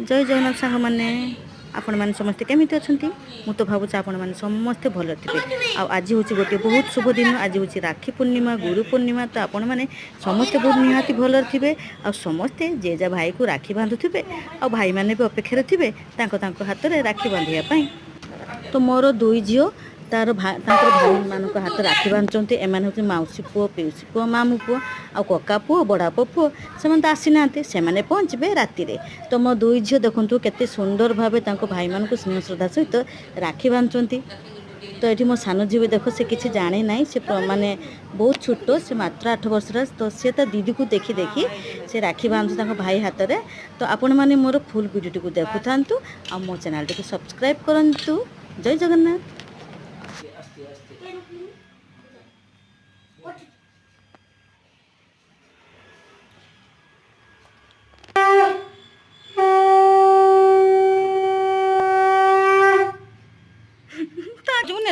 जय जगन्नाथ सांग मैंने आपण मैंने समस्ते केमिति अछंती मु तो भावुँ आपण मैंने समस्ते भल थे। आज हूँ गोटे बहुत शुभ दिन। आज हूँ राखी पूर्णिमा गुरु पूर्णिमा। तो आपण मैंने समस्ते बहुत निहाती भल थे। आ समस्ते जे जा भाई को राखी बांधुवे आ भाई मैंने भी अपेक्षा थे हाथ में राखी बांधापी। तो मोर दुई झील तार भाई मान हाथ राखी बांधुंट। एम हूँ मौसी पुओ पीउसी पुओ मामू पुओ आ कका पुओ बड़ापा पुओ से आसी ना से पहुँचे राति। तो मो दुई झील देखूँ केते सुंदर भाव भाई मान स्नेह श्रद्धा सहित राखी बांधुंट। तो ये मो सान झी भी देख से किसी जाने ना से माने बहुत छोट से मात्र 8 वर्षर। तो सी तो दीदी को देखी देखी से राखी बांधु भाई हाथ में। तो आपण मैंने मोर फुल वीडियो टी देखु था आ मो चैनल टी सब्सक्राइब करूँ। जय जगन्नाथ।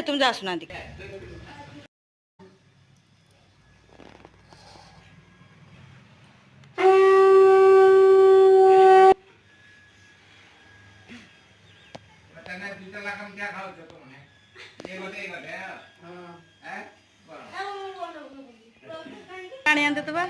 तुम जा सुना दी पानी आनते तो बार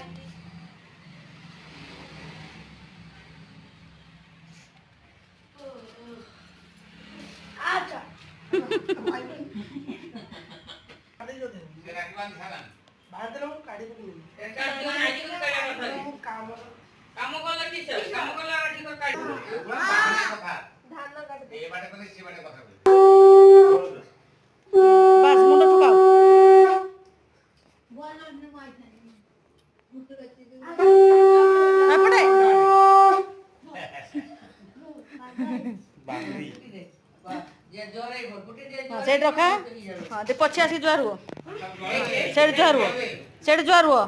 सेठ रखा हाँ पछे आसी जुआर हुआ सेठ जुआर हुआ